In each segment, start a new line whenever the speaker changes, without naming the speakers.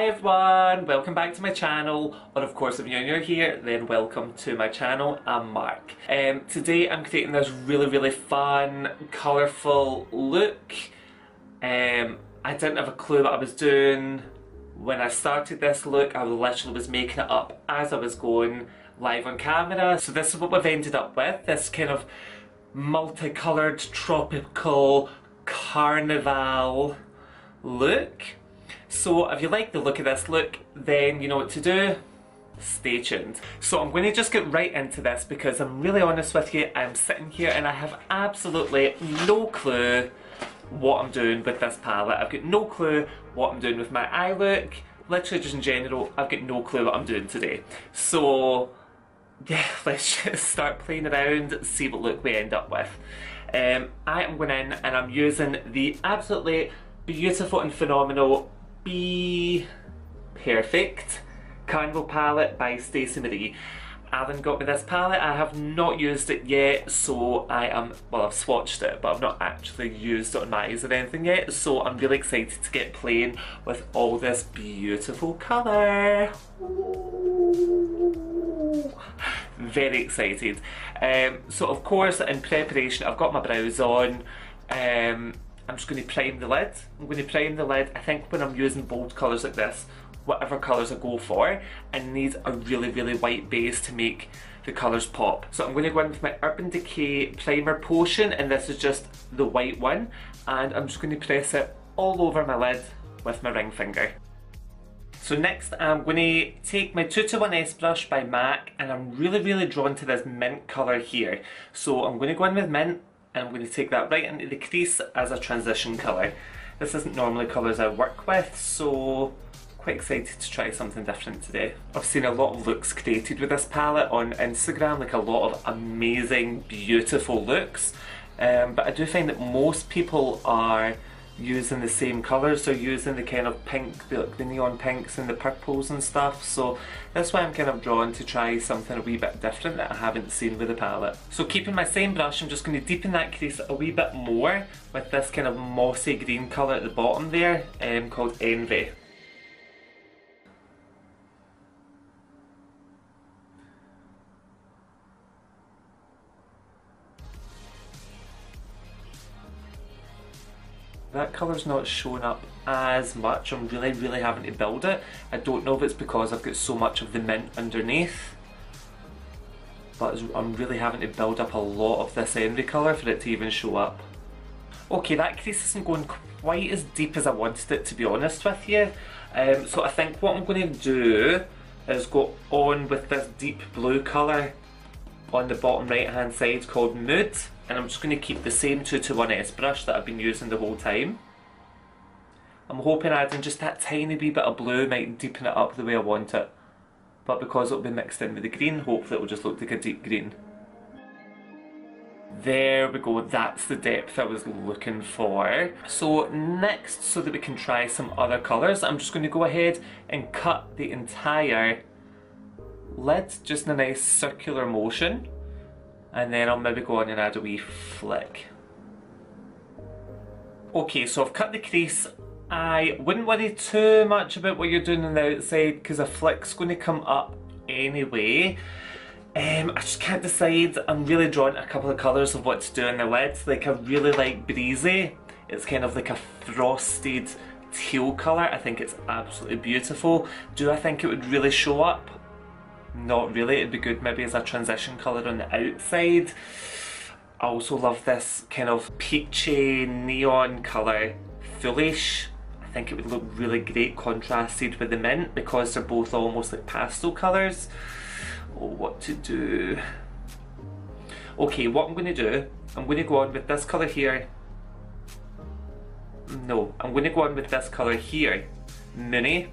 Hi everyone, welcome back to my channel, or of course if you're new here, then welcome to my channel. I'm Mark. Today I'm creating this really fun, colourful look. I didn't have a clue what I was doing when I started this look. I literally was making it up as I was going live on camera. So this is what we've ended up with, this kind of multicoloured, tropical, carnival look. So if you like the look of this look, then you know what to do. Stay tuned. So I'm going to just get right into this because I'm really honest with you, I'm sitting here and I have absolutely no clue what I'm doing with this palette. I've got no clue what I'm doing with my eye look. Literally just in general, I've got no clue what I'm doing today. So yeah, let's just start playing around, see what look we end up with. I am going in and I'm using the absolutely beautiful and phenomenal BPERFECT Carnival palette by Stacey Marie. Alan got me this palette. I have not used it yet, so I am, well, I've swatched it, but I've not actually used it on my eyes or anything yet, so I'm really excited to get playing with all this beautiful colour. Very excited. So of course, in preparation, I've got my brows on. I'm just going to prime the lid. I'm going to prime the lid. I think when I'm using bold colours like this, whatever colours I go for, I need a really white base to make the colours pop. So I'm going to go in with my Urban Decay primer potion, and this is just the white one, and I'm just going to press it all over my lid with my ring finger. So next I'm going to take my 221S brush by MAC, and I'm really drawn to this mint colour here. So I'm going to go in with mint, and I'm going to take that right into the crease as a transition colour. This isn't normally colours I work with, so quite excited to try something different today. I've seen a lot of looks created with this palette on Instagram, like a lot of amazing, beautiful looks, but I do find that most people are using the same colours. They're using the kind of pink, the neon pinks and the purples and stuff, so that's why I'm kind of drawn to try something a wee bit different that I haven't seen with the palette. So keeping my same brush, I'm just going to deepen that crease a wee bit more with this kind of mossy green colour at the bottom there, called Envy. That colour's not showing up as much. I'm really having to build it. I don't know if it's because I've got so much of the mint underneath, but I'm really having to build up a lot of this envy colour for it to even show up. Okay, that crease isn't going quite as deep as I wanted it, to be honest with you. So I think what I'm going to do is go on with this deep blue colour on the bottom right hand side called Mood, and I'm just going to keep the same 221S brush that I've been using the whole time. I'm hoping adding just that tiny wee bit of blue might deepen it up the way I want it, but because it'll be mixed in with the green, hopefully it'll just look like a deep green. There we go, that's the depth I was looking for. So next, so that we can try some other colours, I'm just going to go ahead and cut the entire lid just in a nice circular motion, and then I'll maybe go on and add a wee flick. Okay, so I've cut the crease. I wouldn't worry too much about what you're doing on the outside because a flick's going to come up anyway. I just can't decide. I'm really drawn to a couple of colours of what to do on the lids. Like I really like Breezy. It's kind of like a frosted teal colour. I think it's absolutely beautiful. Do I think it would really show up? Not really. It'd be good maybe as a transition colour on the outside. I also love this kind of peachy neon colour, Foolish. I think it would look really great contrasted with the mint because they're both almost like pastel colours. Oh, what to do? Okay, what I'm going to do, I'm going to go on with this colour here. No, I'm going to go on with this colour here, Moony,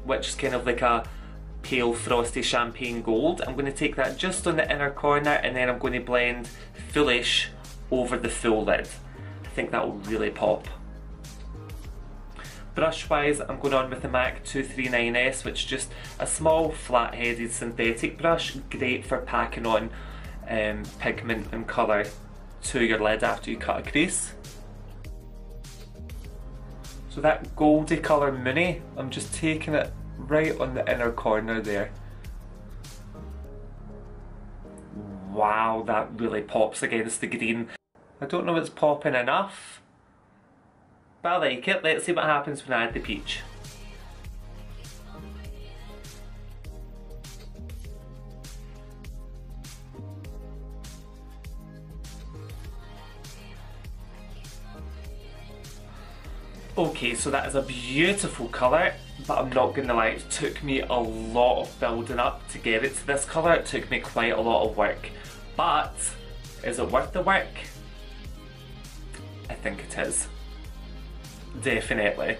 which is kind of like a pale frosty champagne gold. I'm going to take that just on the inner corner, and then I'm going to blend Foolish over the full lid. I think that will really pop. Brush wise, I'm going on with the MAC 239S, which is just a small flat-headed synthetic brush, great for packing on pigment and colour to your lid after you cut a crease. So that goldy colour Mooney, I'm just taking it right on the inner corner there. Wow, that really pops against the green. I don't know if it's popping enough, but I like it. Let's see what happens when I add the peach. Okay, so that is a beautiful colour, but I'm not going to lie, it took me a lot of building up to get it to this colour. It took me quite a lot of work. But, is it worth the work? I think it is. Definitely.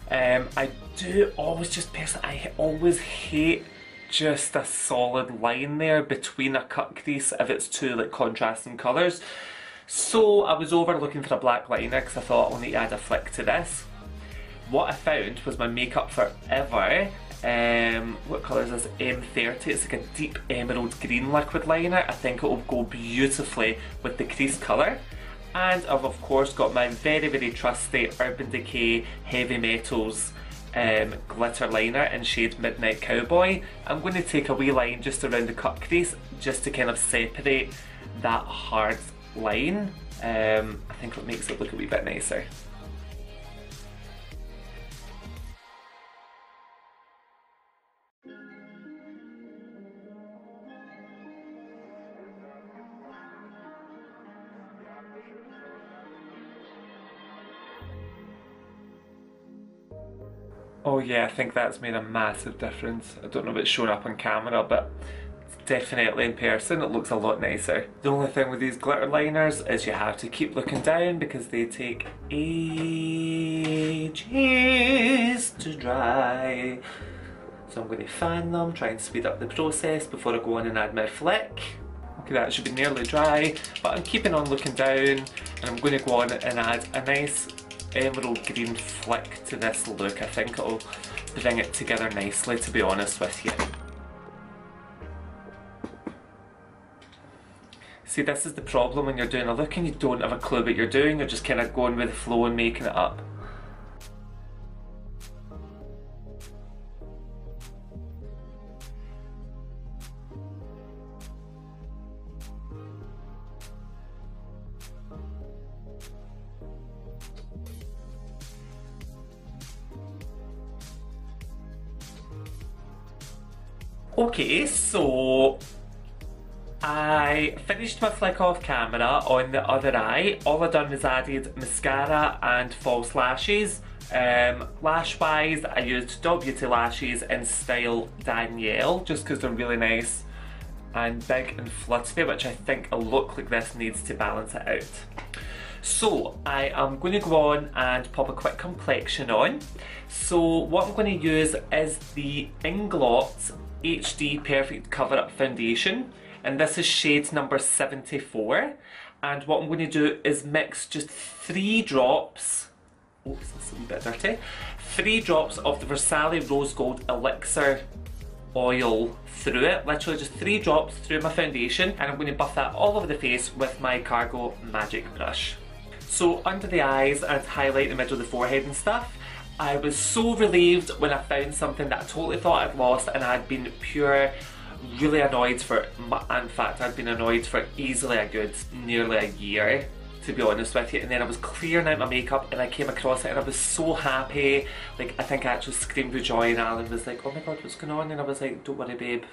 I do always just personally, I always hate just a solid line there between a cut crease if it's two like contrasting colours. So I was over looking for a black liner because I thought I'll need to add a flick to this. What I found was my Makeup Forever, what colour is this? M30. It's like a deep emerald green liquid liner. I think it will go beautifully with the crease colour. And I've of course got my very trusty Urban Decay Heavy Metals glitter liner in shade Midnight Cowboy. I'm going to take a wee line just around the cut crease just to kind of separate that hard line. I think it makes it look a wee bit nicer. Oh yeah, I think that's made a massive difference. I don't know if it's showing up on camera, but definitely in person it looks a lot nicer. The only thing with these glitter liners is you have to keep looking down because they take ages to dry. So I'm going to fan them, try and speed up the process before I go on and add my flick. Okay, that should be nearly dry, but I'm keeping on looking down and I'm going to go on and add a nice emerald green flick to this look. I think it'll bring it together nicely, to be honest with you. See, this is the problem when you're doing a look and you don't have a clue what you're doing, you're just kind of going with the flow and making it up. Okay, so I finished my flick off camera on the other eye. All I done was added mascara and false lashes. Lash wise, I used Dot Beauty lashes in style Danielle just because they're really nice and big and fluffy, which I think a look like this needs to balance it out. So I am going to go on and pop a quick complexion on. So what I'm going to use is the INGLOT HD Perfect Cover Up Foundation, and this is shade number 74. And what I'm going to do is mix just 3 drops, oops, that's a wee bit dirty, 3 drops of the Versailles Rose Gold Elixir oil through it, literally just 3 drops through my foundation, and I'm going to buff that all over the face with my Cargo Magic Brush. So under the eyes and highlight the middle of the forehead and stuff, I was so relieved when I found something that I totally thought I'd lost and I'd been really annoyed for, in fact I'd been annoyed for easily a good nearly a year, to be honest with you. And then I was clearing out my makeup and I came across it and I was so happy. Like, I think I actually screamed with joy and Alan was like, oh my god, what's going on? And I was like, don't worry babe,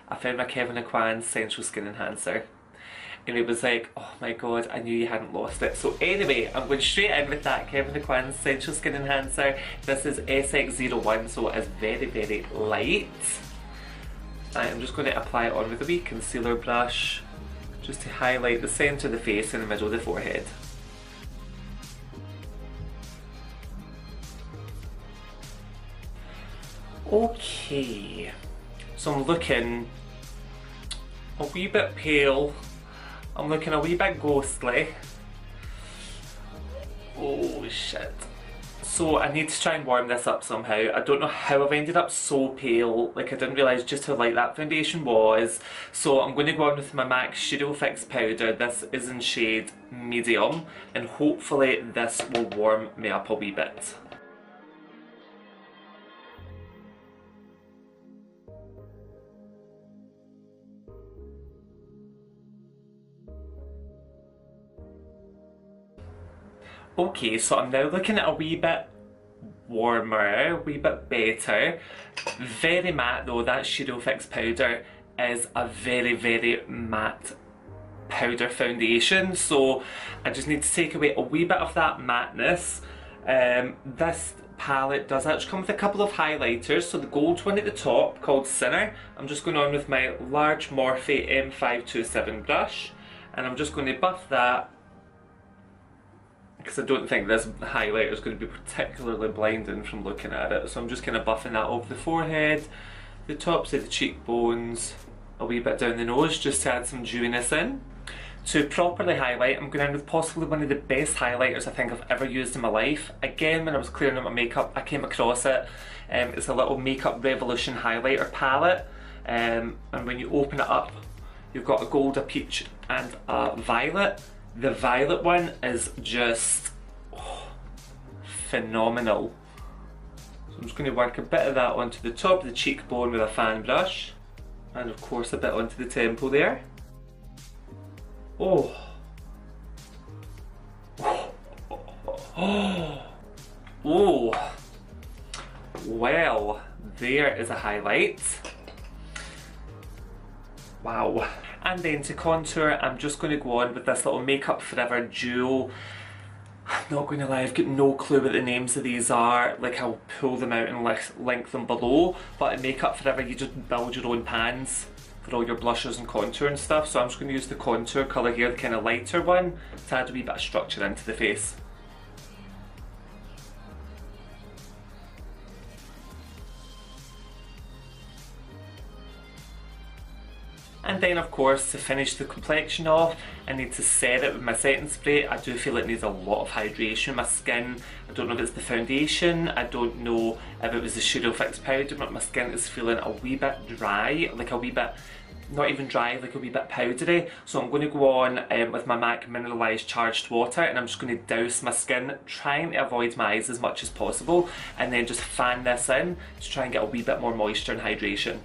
I found my KEVYN Sensual Skin Enhancer. And he was like, oh my god, I knew you hadn't lost it. So anyway, I'm going straight in with that KEVYN Sensual Skin Enhancer. This is SX01, so it is very light. I'm just going to apply it on with a wee concealer brush, just to highlight the centre of the face and the middle of the forehead. Okay, so I'm looking a wee bit pale. I'm looking a wee bit ghostly. Oh shit. So I need to try and warm this up somehow. I don't know how I've ended up so pale. Like, I didn't realise just how light that foundation was. So I'm going to go on with my MAC Studio Fix powder. This is in shade medium, and hopefully this will warm me up a wee bit. Okay, so I'm now looking at a wee bit warmer, a wee bit better. Very matte though, that Shadow Fix powder is a very, very matte powder foundation, so I just need to take away a wee bit of that matteness. This palette does actually come with a couple of highlighters, so the gold one at the top called Sinner, I'm just going on with my large Morphe M527 brush, and I'm just going to buff that because I don't think this highlighter is going to be particularly blinding from looking at it. So I'm just kind of buffing that over the forehead, the tops of the cheekbones, a wee bit down the nose just to add some dewiness in. To properly highlight, I'm going in with possibly one of the best highlighters I think I've ever used in my life. Again, when I was clearing out my makeup, I came across it. It's a little Makeup Revolution highlighter palette, and when you open it up, you've got a gold, a peach and a violet. The violet one is just phenomenal. So I'm just going to work a bit of that onto the top of the cheekbone with a fan brush, and of course a bit onto the temple there. Oh. Oh. Well, there is a highlight. Wow. And then to contour, I'm just going to go on with this little Makeup Forever duo. I'm not going to lie, I've got no clue what the names of these are. Like, I'll pull them out and link them below. But in Makeup Forever, you just build your own pans for all your blushes and contour and stuff. So I'm just going to use the contour colour here, the kind of lighter one, to add a wee bit of structure into the face. And then of course, to finish the complexion off, I need to set it with my setting spray. I do feel it needs a lot of hydration. My skin, I don't know if it's the foundation, I don't know if it was the Shadow Fix powder, but my skin is feeling a wee bit dry, like a wee bit, not even dry, like a wee bit powdery. So I'm going to go on with my MAC Mineralized Charged Water, and I'm just going to douse my skin, trying to avoid my eyes as much as possible, and then just fan this in to try and get a wee bit more moisture and hydration.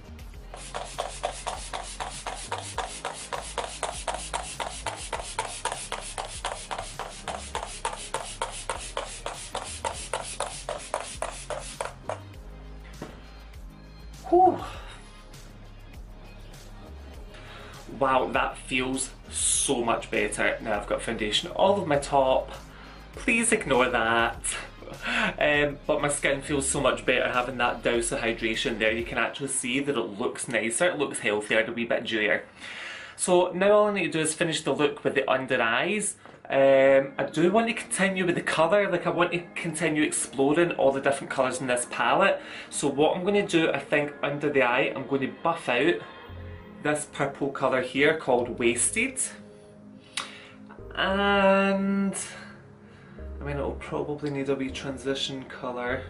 Whew. Wow, that feels so much better. Now I've got foundation all over my top. Please ignore that. But my skin feels so much better having that douse of hydration there. You can actually see that it looks nicer, it looks healthier, a wee bit dewier. So now all I need to do is finish the look with the under eyes. I do want to continue with the colour, like I want to continue exploring all the different colours in this palette. So what I'm going to do, I think under the eye, I'm going to buff out this purple colour here called Wasted. And I mean, it'll probably need a wee transition colour.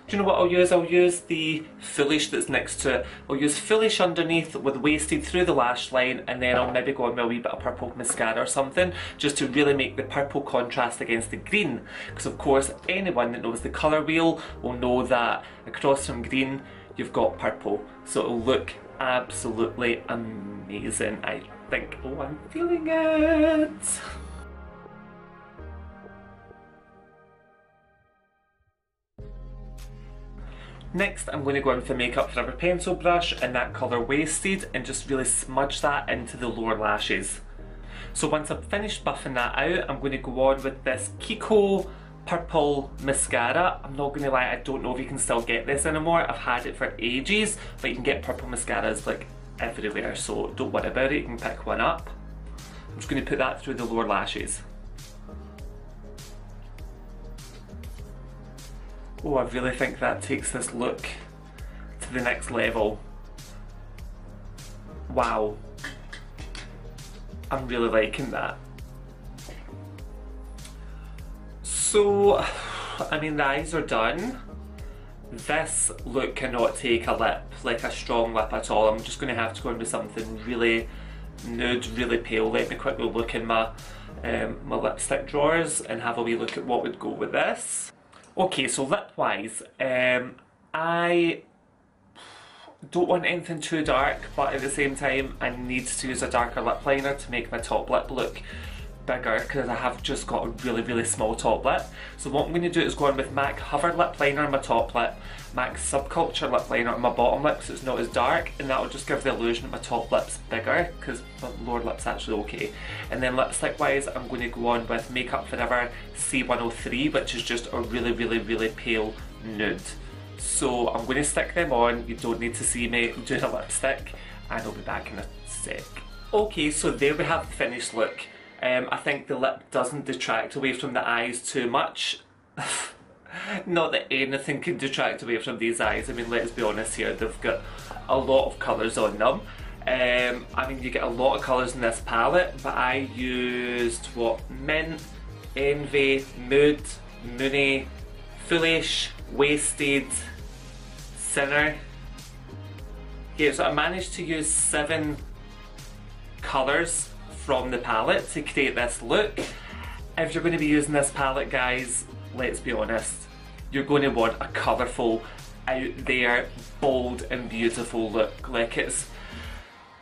Do you know what I'll use? I'll use the Foolish that's next to it. I'll use Foolish underneath with Wasted through the lash line, and then I'll maybe go on with a wee bit of purple mascara or something, just to really make the purple contrast against the green. Because of course, anyone that knows the colour wheel will know that across from green, you've got purple. So it'll look absolutely amazing, I think. Oh, I'm feeling it! Next, I'm going to go in with the Makeup Forever pencil brush in that colour Wasted and just really smudge that into the lower lashes. So once I've finished buffing that out, I'm going to go on with this Kiko purple mascara. I'm not going to lie, I don't know if you can still get this anymore. I've had it for ages, but you can get purple mascaras like everywhere, so don't worry about it, you can pick one up. I'm just going to put that through the lower lashes. Oh, I really think that takes this look to the next level. Wow. I'm really liking that. So, I mean, the eyes are done. This look cannot take a lip, like a strong lip at all. I'm just going to have to go in with something really nude, really pale. Let me quickly look in my lipstick drawers and have a wee look at what would go with this. Okay, so lip wise, I don't want anything too dark, but at the same time I need to use a darker lip liner to make my top lip look bigger because I have just got a really small top lip. So what I'm going to do is go on with MAC Hover Lip Liner on my top lip, MAC Subculture Lip Liner on my bottom lip so it's not as dark, and that will just give the illusion that my top lip's bigger because my lower lip's actually okay. And then lipstick wise I'm going to go on with Makeup Forever C103, which is just a really pale nude. So I'm going to stick them on, you don't need to see me do the lipstick, and I'll be back in a sec. Okay, so there we have the finished look. I think the lip doesn't detract away from the eyes too much. Not that anything can detract away from these eyes. I mean, let's be honest here, they've got a lot of colours on them. I mean, you get a lot of colours in this palette, but I used, what, Mint, Envy, Mood, Moony, Foolish, Wasted, Sinner. Yeah, so I managed to use 7 colours from the palette to create this look. If you're going to be using this palette, guys, let's be honest, you're going to want a colourful, out there, bold and beautiful look. Like, it's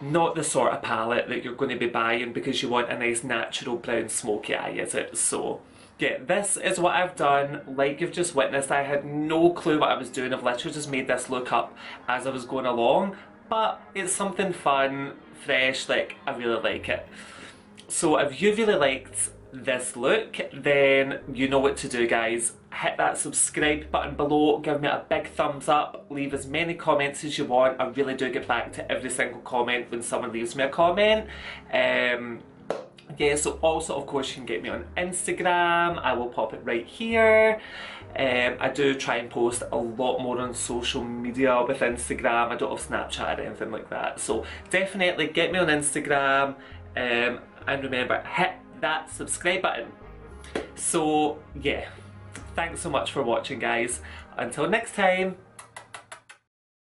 not the sort of palette that you're going to be buying because you want a nice natural brown smoky eye, is it? So yeah, this is what I've done. Like you've just witnessed, I had no clue what I was doing. I've literally just made this look up as I was going along, but it's something fun, fresh, like I really like it. So if you really liked this look, then you know what to do, guys. Hit that subscribe button below, give me a big thumbs up, leave as many comments as you want. I really do get back to every single comment when someone leaves me a comment. Yeah, so also of course you can get me on Instagram. I will pop it right here. I do try and post a lot more on social media with Instagram. I don't have Snapchat or anything like that, so definitely get me on Instagram, and remember, hit that subscribe button. So yeah, thanks so much for watching, guys. Until next time.